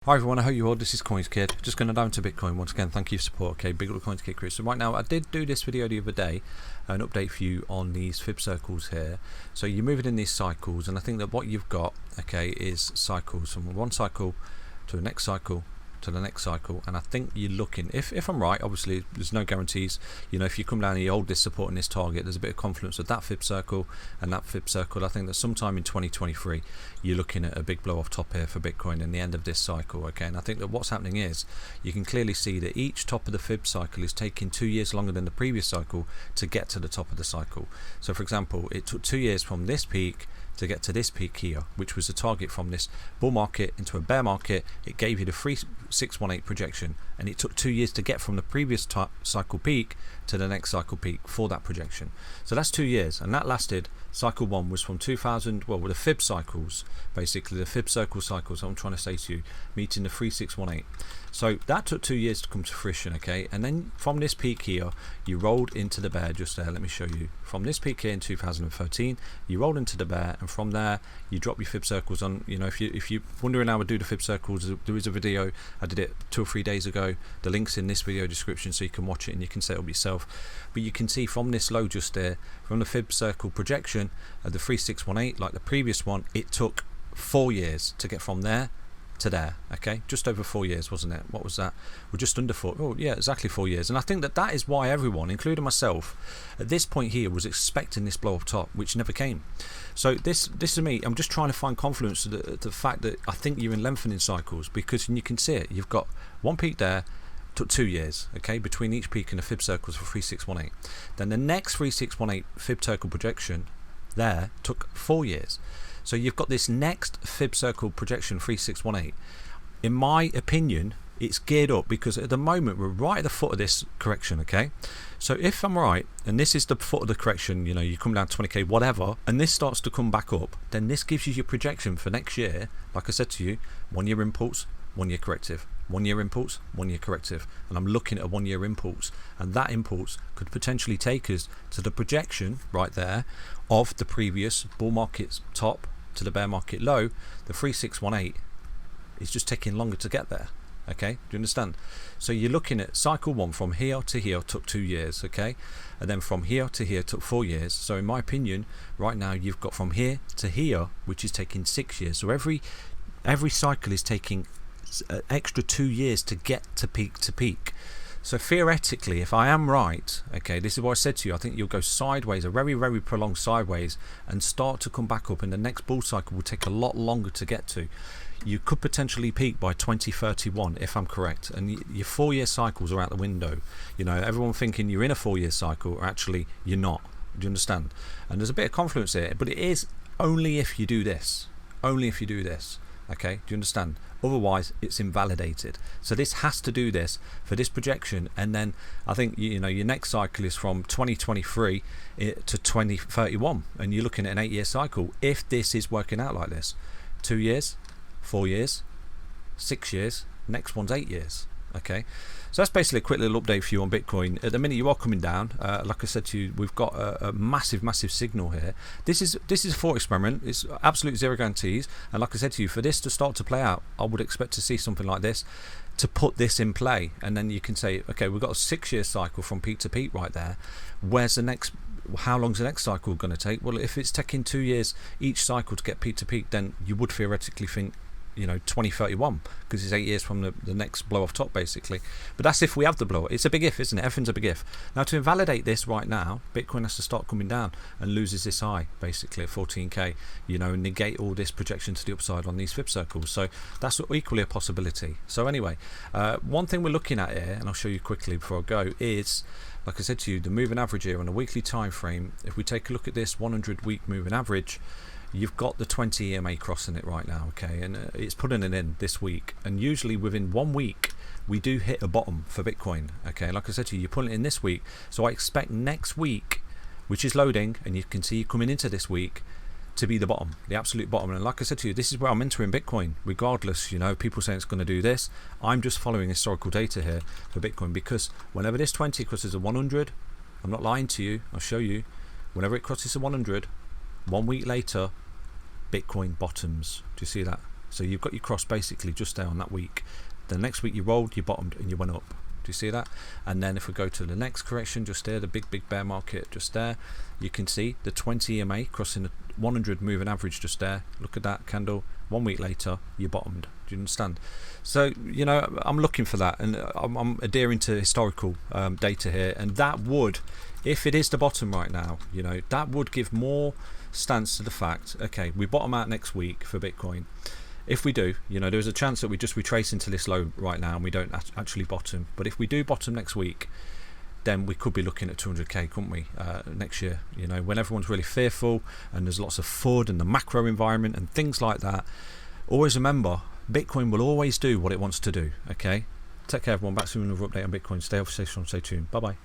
Hi everyone, I hope you all. This is CoinsKid. Just going to dive into Bitcoin once again. Thank you for support. Okay, big up the CoinsKid crew. So right now, I did do this video the other day, an update for you on these fib circles here. So you're moving in these cycles, and I think that what you've got, okay, is cycles from one cycle to the next cycle to the next cycle, and I think you're looking, if I'm right, obviously there's no guarantees, you know, if you come down and you hold this support and this target, there's a bit of confluence with that fib circle and that fib circle. I think that sometime in 2023 you're looking at a big blow off top here for Bitcoin in the end of this cycle, okay. And I think that what's happening is you can clearly see that each top of the fib cycle is taking 2 years longer than the previous cycle to get to the top of the cycle. So for example, it took 2 years from this peak to get to this peak here, which was the target from this bull market into a bear market. It gave you the 3618 projection, and it took 2 years to get from the previous cycle peak to the next cycle peak for that projection. So that's 2 years, and that lasted. Cycle 1 was from 2000, well, with the fib cycles, basically the fib circle cycles, I'm trying to say to you, meeting the 3618. So that took 2 years to come to fruition, okay. And then from this peak here, you rolled into the bear just there. Let me show you. From this peak here in 2013, you rolled into the bear, and from there you drop your fib circles on. You know, if you're wondering how I do the fib circles, there is a video I did it 2 or 3 days ago. The link's in this video description, so you can watch it and you can set it up yourself. But you can see from this low just there, from the fib circle projection at the 3618, like the previous one, it took 4 years to get from there to there, okay, just over 4 years, wasn't it? What was that? We're just under 4. Oh yeah, exactly 4 years. And I think that that is why everyone, including myself, at this point here was expecting this blow up top, which never came. So this is me. I'm just trying to find confluence to the fact that I think you're in lengthening cycles, because you can see it. You've got one peak there, took 2 years, okay, between each peak and the fib circles for 3618. Then the next 3618 fib circle projection there took 4 years. So you've got this next fib circle projection 3618. In my opinion, it's geared up because at the moment we're right at the foot of this correction, okay. So if I'm right, and this is the foot of the correction, you know, you come down 20k whatever, and this starts to come back up, then this gives you your projection for next year. Like I said to you, 1 year impulse, 1 year corrective, 1 year impulse, 1 year corrective, and I'm looking at a 1 year impulse, and that impulse could potentially take us to the projection right there of the previous bull market's top to the bear market low. The 3618 is just taking longer to get there, okay. Do you understand? So you're looking at cycle 1 from here to here took 2 years, okay, and then from here to here took 4 years. So in my opinion, right now you've got from here to here, which is taking 6 years. So every cycle is taking an extra 2 years to get to peak. So theoretically, if I am right, okay, this is what I said to you, I think you'll go sideways, a very, very prolonged sideways, and start to come back up, and the next bull cycle will take a lot longer to get to. You could potentially peak by 2031 if I'm correct, and your 4 year cycles are out the window. You know, everyone thinking you're in a 4 year cycle, or actually you're not. Do you understand? And there's a bit of confluence here, but it is only if you do this. Only if you do this. Okay, do you understand? Otherwise it's invalidated. So this has to do this for this projection, and then I think, you know, your next cycle is from 2023 to 2031, and you're looking at an 8 year cycle if this is working out like this. 2 years, 4 years, 6 years, next one's 8 years. Okay, so that's basically a quick little update for you on Bitcoin. At the minute you are coming down, like I said to you, we've got a massive signal here. This is a thought experiment. It's absolute zero guarantees, and like I said to you, for this to start to play out, I would expect to see something like this to put this in play, and then you can say, okay, we've got a 6 year cycle from peak to peak right there. Where's the next? How long's the next cycle going to take? Well, if it's taking 2 years each cycle to get peak to peak, then you would theoretically think, you know, 2031, because it's 8 years from the next blow off top basically. But that's if we have the blow. It's a big if, isn't it? Everything's a big if. Now to invalidate this right now, Bitcoin has to start coming down and loses this high basically at 14k, you know, and negate all this projection to the upside on these fib circles. So that's equally a possibility. So anyway, one thing we're looking at here, and I'll show you quickly before I go, is, like I said to you, the moving average here on a weekly time frame. If we take a look at this 100 week moving average, you've got the 20 EMA crossing it right now, okay, and it's putting it in this week, and usually within 1 week we do hit a bottom for Bitcoin, okay. Like I said to you, you're pulling it in this week, so I expect next week, which is loading, and you can see coming into this week, to be the bottom, the absolute bottom. And like I said to you, this is where I'm entering Bitcoin regardless. You know, people say it's going to do this, I'm just following historical data here for Bitcoin, because whenever this 20 crosses a 100, I'm not lying to you, I'll show you, whenever it crosses a 100, 1 week later Bitcoin bottoms. Do you see that? So you've got your cross basically just there on that week. The next week you rolled, you bottomed and you went up. Do you see that? And then if we go to the next correction, just there, the big bear market just there, you can see the 20 EMA crossing the 100 moving average just there. Look at that candle. 1 week later you bottomed. Do you understand? So you know, I'm looking for that, and I'm adhering to historical data here, and that would, if it is the bottom right now, you know, that would give more stance to the fact, okay, we bottom out next week for Bitcoin. If we do, you know, there's a chance that we just retrace into this low right now and we don't actually bottom. But if we do bottom next week, then we could be looking at 200k, couldn't we, next year? You know, when everyone's really fearful and there's lots of FUD and the macro environment and things like that. Always remember, Bitcoin will always do what it wants to do. Okay, take care, everyone. Back soon with another update on Bitcoin. Stay safe, stay tuned. Bye bye.